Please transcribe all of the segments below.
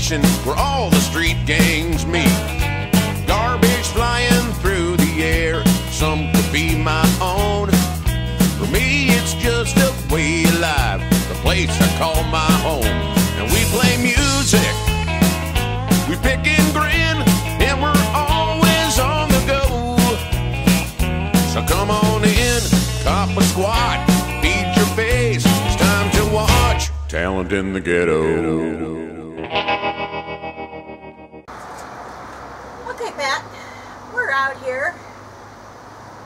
station where all the street gangs meet. Garbage flying through the air, some could be my own. For me, it's just a way of life, the place I call my home. And we play music, we pick and grin, and we're always on the go. So come on in, cop a squat, feed your face, it's time to watch Talent in the Ghetto. Okay, Pat, we're out here,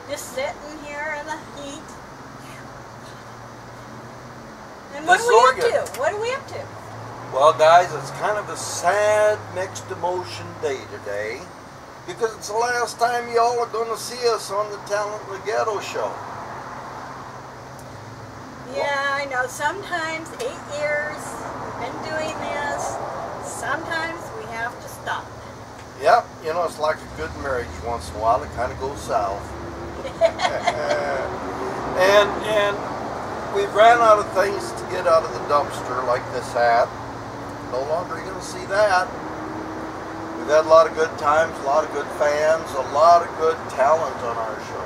just sitting here in the heat. And what are we up to? What are we up to? Well, guys, it's kind of a sad, mixed emotion day today because it's the last time y'all are going to see us on the Talent In The Getto show. Yeah, I know. Sometimes 8 years we've been doing this. Sometimes we have to stop. Yep, you know, it's like a good marriage. Once in a while, it kind of goes south. and we've ran out of things to get out of the dumpster, like this hat. No longer are you going to see that. We've had a lot of good times, a lot of good fans, a lot of good talent on our show.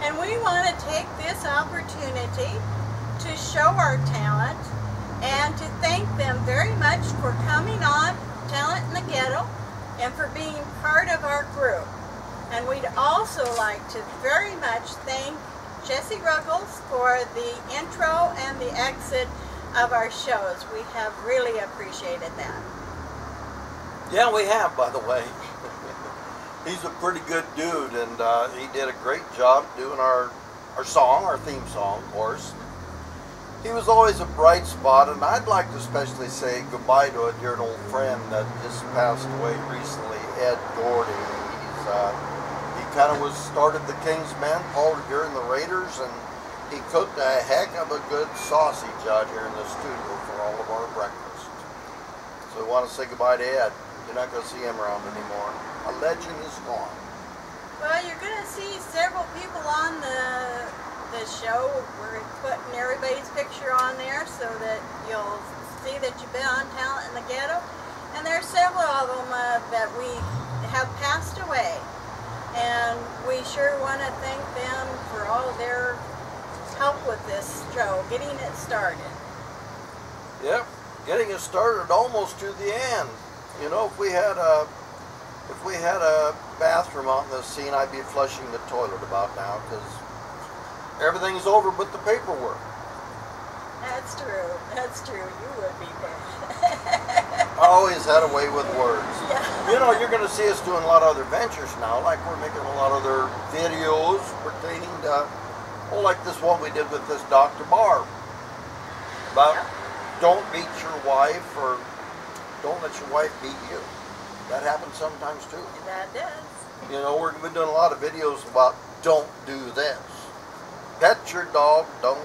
And we want to take this opportunity to show our talent and to thank them very much for coming on Talent in the Ghetto and for being part of our group. And we'd also like to very much thank Jesse Ruggles for the intro and the exit of our shows. We have really appreciated that. Yeah, we have, by the way. He's a pretty good dude, and he did a great job doing our song, our theme song, of course. He was always a bright spot, and I'd like to especially say goodbye to a dear old friend that just passed away recently, Ed Gordy. He kind of started the King's Men, followed during the Raiders, and he cooked a heck of a good sausage out here in the studio for all of our breakfast. So we want to say goodbye to Ed. You're not going to see him around anymore. A legend is gone. Well, you're going to see several people on the show. We're putting everybody's picture on there so that you'll see that you've been on Talent in the Ghetto. And there's several of them that we have passed away. And we sure want to thank them for all their help with this show, getting it started. Yep, getting it started almost to the end. You know, if we had a bathroom out in this scene, I'd be flushing the toilet about now because everything's over but the paperwork. That's true. That's true. You would be there. I always had a way with words. Yeah. You know, you're going to see us doing a lot of other ventures now, like we're making a lot of other videos pertaining to, well, like this one we did with this Dr. Barb about don't beat your wife or don't let your wife beat you. That happens sometimes too. That does. You know, we've been doing a lot of videos about don't do this. Pet your dog, don't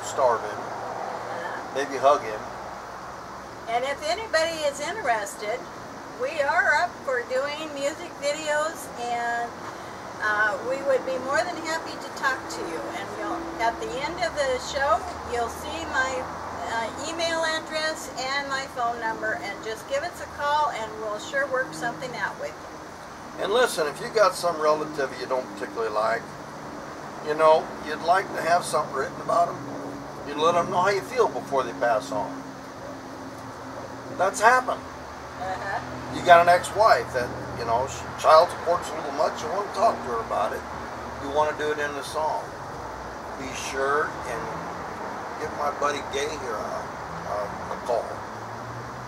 starve him. Maybe hug him. And if anybody is interested, we are up for doing music videos, and we would be more than happy to talk to you. And at the end of the show, you'll see my email address and my phone number, and just give us a call and we'll sure work something out with you. And listen, if you got some relative you don't particularly like, you know, you'd like to have something written about them, you'd let them know how you feel before they pass on. That's happened. You got an ex-wife that, you know, child support's a little much, you want to talk to her about it, you want to do it in the song. Be sure and give my buddy Gay here a call.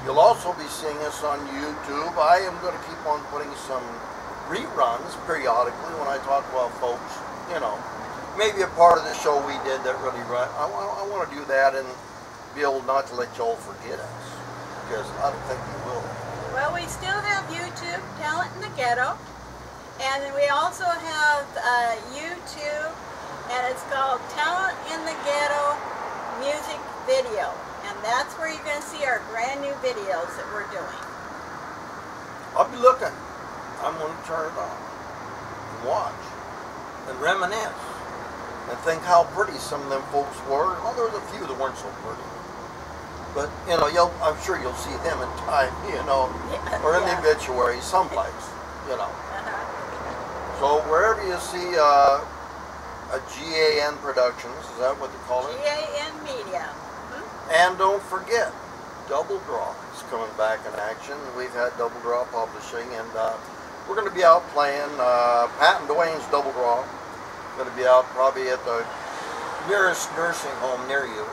You'll also be seeing us on YouTube. I am going to keep on putting some reruns periodically when I talk about folks, you know, maybe a part of the show we did that really run. I want to do that and be able not to let y'all forget us, because I don't think you will. Well, we still have YouTube, Talent in the Ghetto, and then we also have YouTube, and it's called Talent in the Ghetto Music Video, and that's where you're going to see our brand new videos that we're doing. I'll be looking. I'm going to turn it on and watch and reminisce and think how pretty some of them folks were. Well, there was a few that weren't so pretty. But you know, I'm sure you'll see him in time, you know, or in the obituary someplace, you know. So wherever you see a GAN Productions, is that what they call it? GAN Media. And don't forget, Double Draw is coming back in action. We've had Double Draw Publishing, and we're going to be out playing Pat and Dwayne's Double Draw. Going to be out probably at the nearest nursing home near you.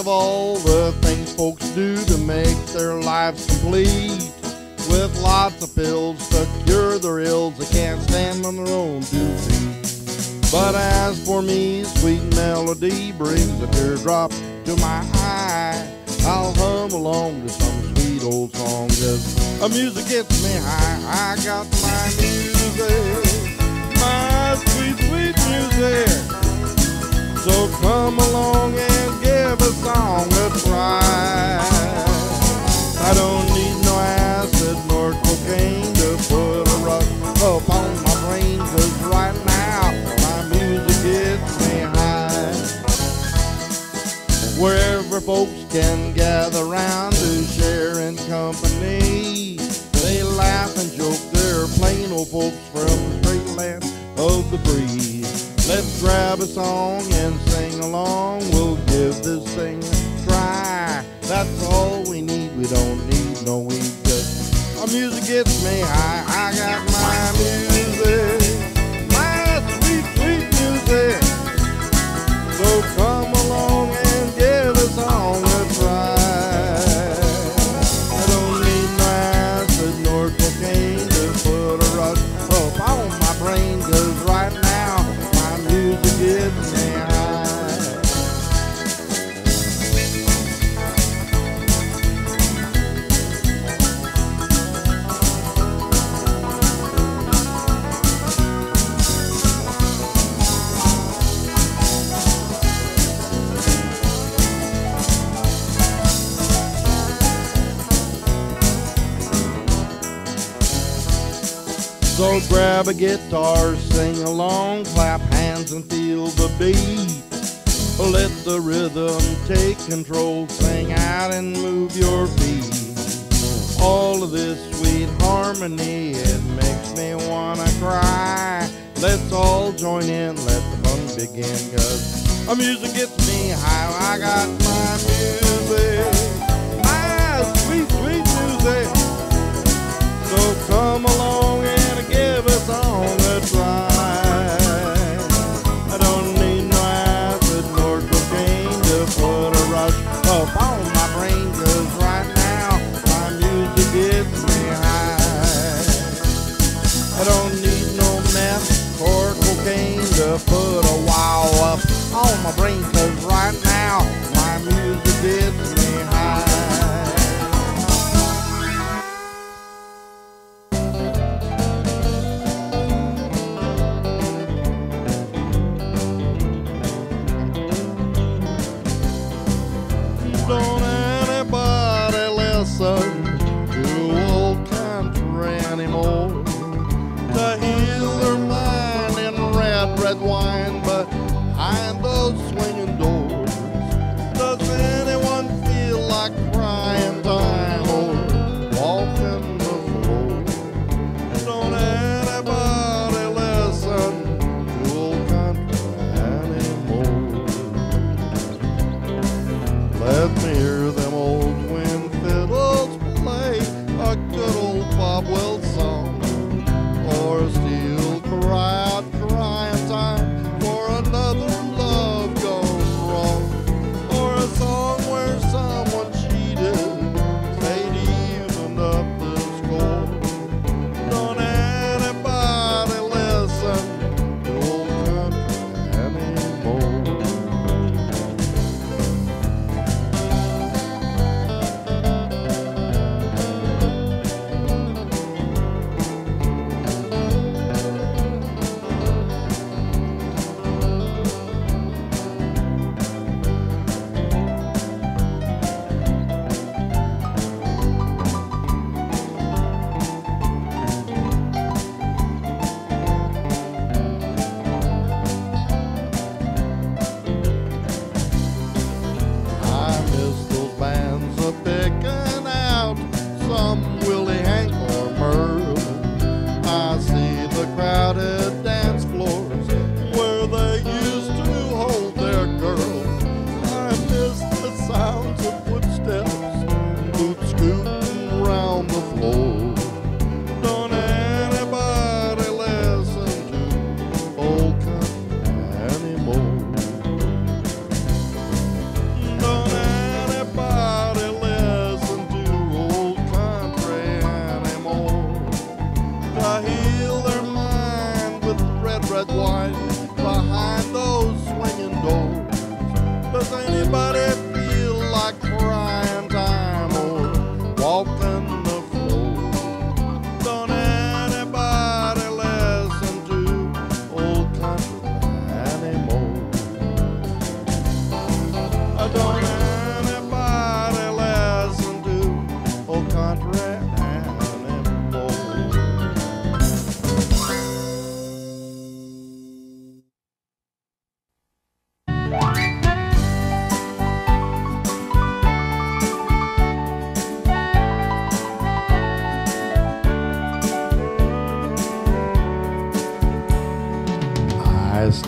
of all the things folks do to make their lives complete, with lots of pills to cure their ills they can't stand on their own 2 feet. But as for me, sweet melody brings a teardrop to my eye. I'll hum along to some sweet old song, 'cause music gets me high. I got my music, my sweet, sweet music. So come along and give a song a try. I don't need no acid nor cocaine to put a rush up on my brain, 'cause right now my music gets me high. Wherever folks can gather round to share in company, they laugh and joke, they're plain old folks from the straight land of the free. Let's grab a song and sing along, we'll give this thing a try. That's all we need, we don't need no weed, 'cause our music gets me high. I got my music, my sweet, sweet music. So come along and give a song a try. I don't need no acid nor cocaine to put a rush up on my brain, 'cause right now my music gets me high. So grab a guitar, sing along, clap hands and feel the beat. Let the rhythm take control, sing out and move your feet. All of this sweet harmony, it makes me wanna cry. Let's all join in, let the fun begin, 'cause our music gets me high. I got my music, my sweet, sweet music. So come along and give a song a try. I don't need no acid nor cocaine to put a rush up on my brain, 'cause right now my music gets me high. I don't need no meth or cocaine to put a wow up on my brain, 'cause right now my music gets me high. Don't anybody listen to old country anymore, to heal their mind in red wine behind those swinging doors. Does anyone feel like crying time or walking the floor? Don't anybody listen to old country anymore. Let me hear them old twin fiddles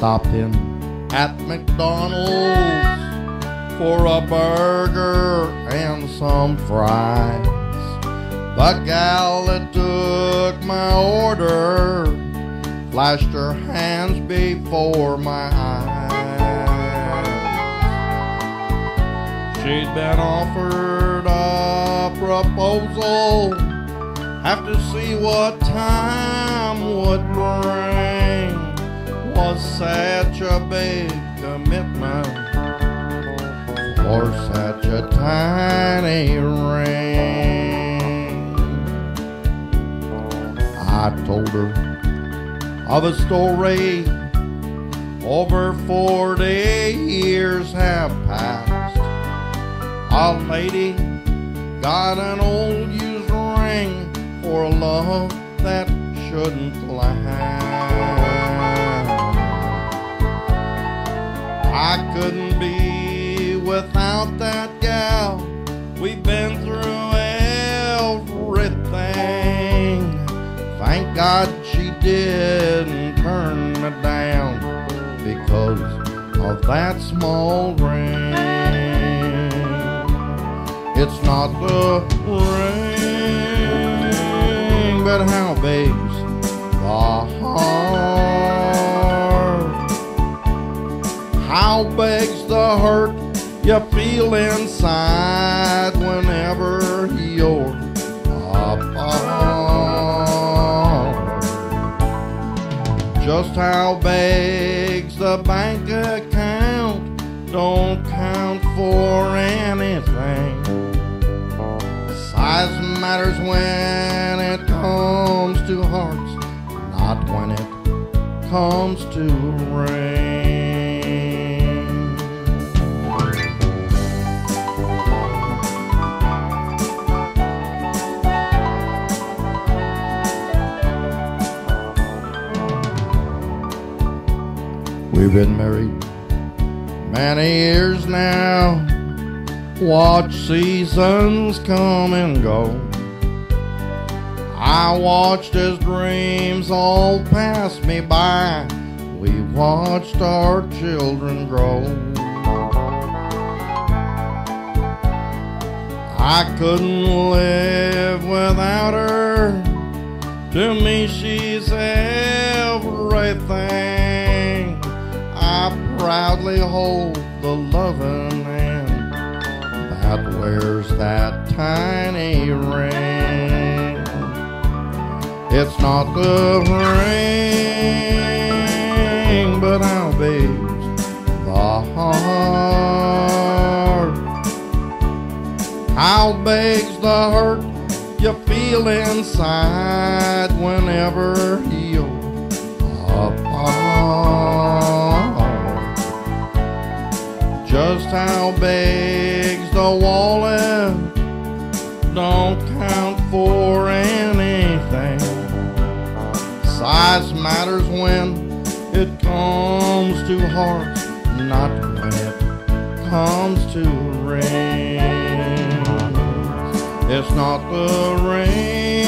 stopped in at McDonald's for a burger and some fries. The gal that took my order flashed her hands before my eyes. She'd been offered a proposal, have to see what time would bring. Was such a big commitment for such a tiny ring. I told her of a story over 40 years have passed. A lady got an old used ring for a love that shouldn't last. I couldn't be without that gal. We've been through everything. Thank God she didn't turn me down because of that small ring. It's not the ring, but how big's the heart? How big's the hurt you feel inside whenever you're apart? Just how big's the bank account don't count for anything. Size matters when it comes to hearts, not when it comes to rain. We've been married many years now, watch seasons come and go. I watched as dreams all passed me by. We watched our children grow. I couldn't live without her. To me she's everything. I proudly hold the loving hand that wears that tiny ring. It's not the ring, but how big's the heart? How big's the hurt you feel inside whenever you're apart? Just how big's the wallet don't count for anything. Size matters when it comes to hearts, not when it comes to rings. It's not the ring,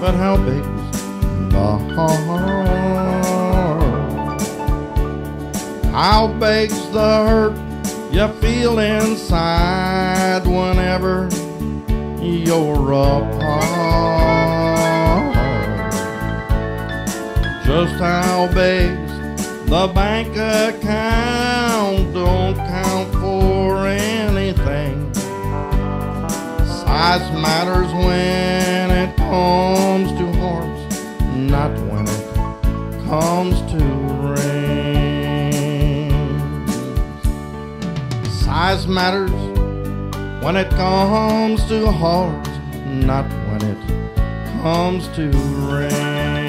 but how big's the heart? How big's the hurt you feel inside whenever you're apart? Just how big's the bank account don't count for anything. Size matters when it comes to hearts, not when it comes to rings. Size matters when it comes to hearts, not when it comes to rings.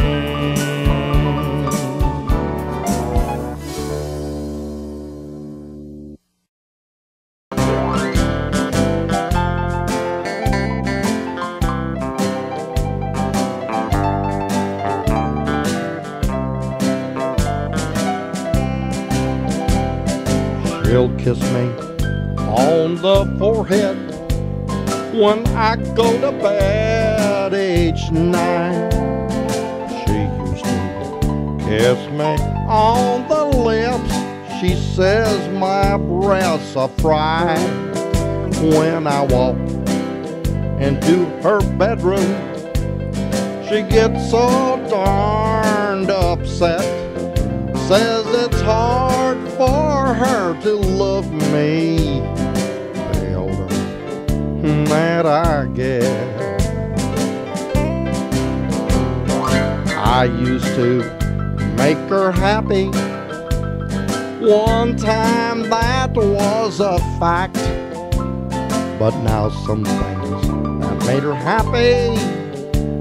She'll kiss me on the forehead when I go to bed each night. She used to Kiss me on the lips. She says my breasts are fried. When I walk into her bedroom, she gets so darned upset. Says it's hard for her to love me. The older that I get, I used to make her happy. One time that was a fact. But now some things that made her happy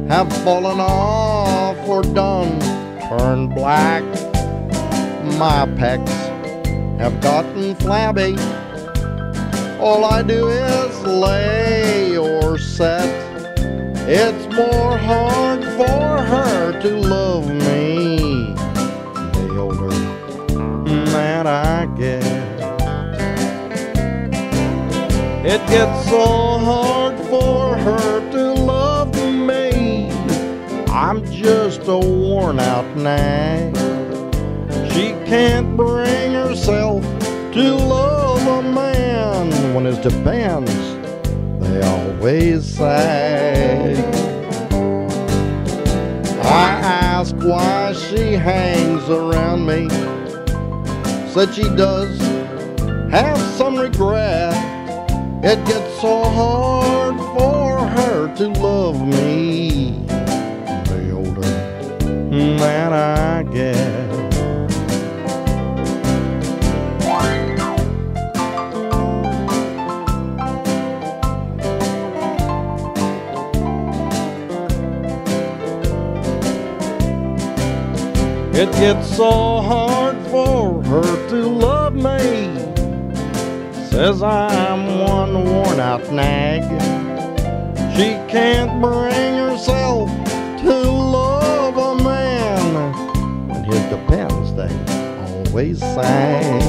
have fallen off or done turned black. My pecs have gotten flabby. All I do is lay or sit. It's more hard for her to love me the older that I get. It gets so hard for her to love me. I'm just a worn out nag. She can't bring herself to love a man. When his depends, they always sag. I ask why she hangs around me. Said she does have some regret. It gets so hard for her to love me the older that I get. It gets so hard for her to love me. Says I'm one worn out nag. She can't bring herself to love a man. When his depends, they always sag.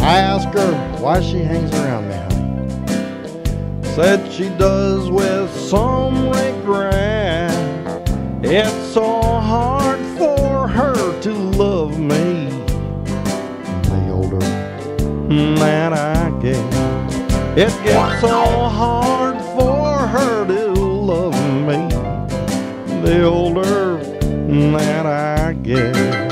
I ask her why she hangs around me, honey. Said she does with some regret. It's so hard for her to love me the older that I get. It gets so hard for her to love me the older that I get.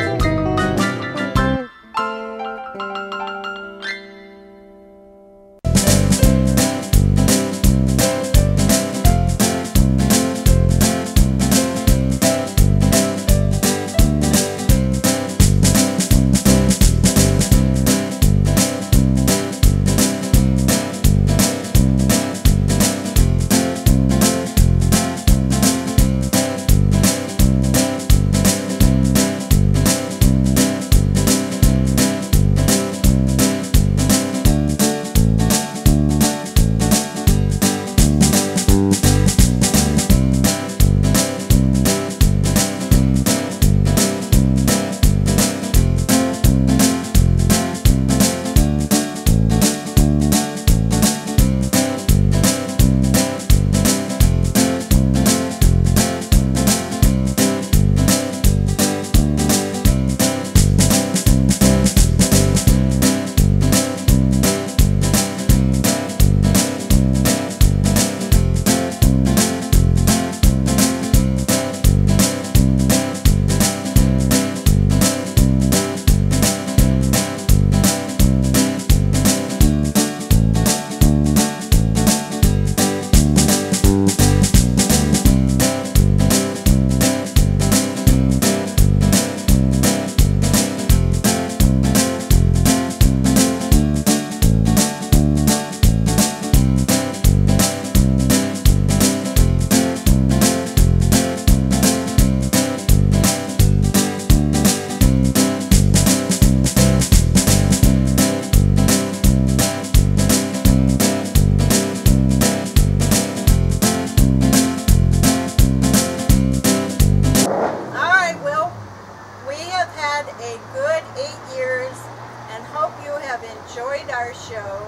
enjoyed our show,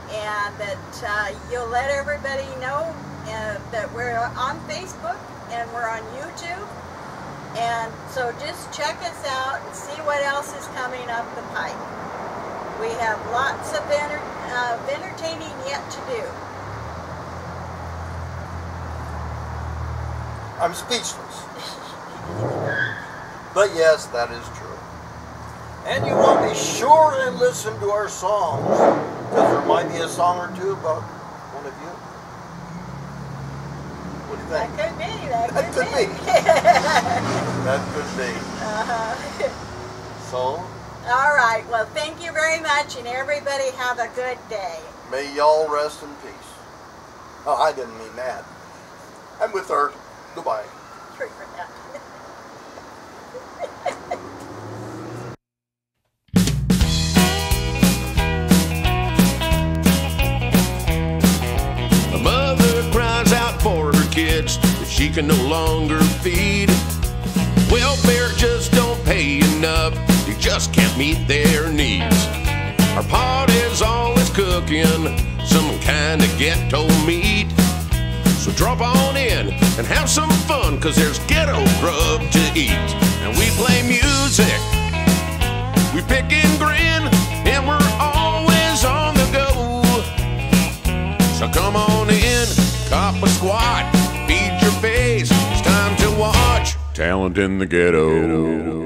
and that you'll let everybody know that we're on Facebook and we're on YouTube. And so just check us out and see what else is coming up the pipe. We have lots of entertaining yet to do. I'm speechless. But yes, that is true. And you want to be sure and listen to our songs, because there might be a song or two about one of you. What do you think? That could be. That could be. That could be. So? All right. Well, thank you very much, and everybody have a good day. May y'all rest in peace. Oh, I didn't mean that. I'm with her. Goodbye. True for that. A mother cries out for her kids that she can no longer feed. Welfare just don't pay enough, they just can't meet their needs. Our pot is always cooking some kind of ghetto meat. So drop on in and have some fun, 'cause there's ghetto grub to eat. And we play music, we pick and grin, and we're always on the go. So come on in, cop a squat, feed your face, it's time to watch Talent in the Ghetto.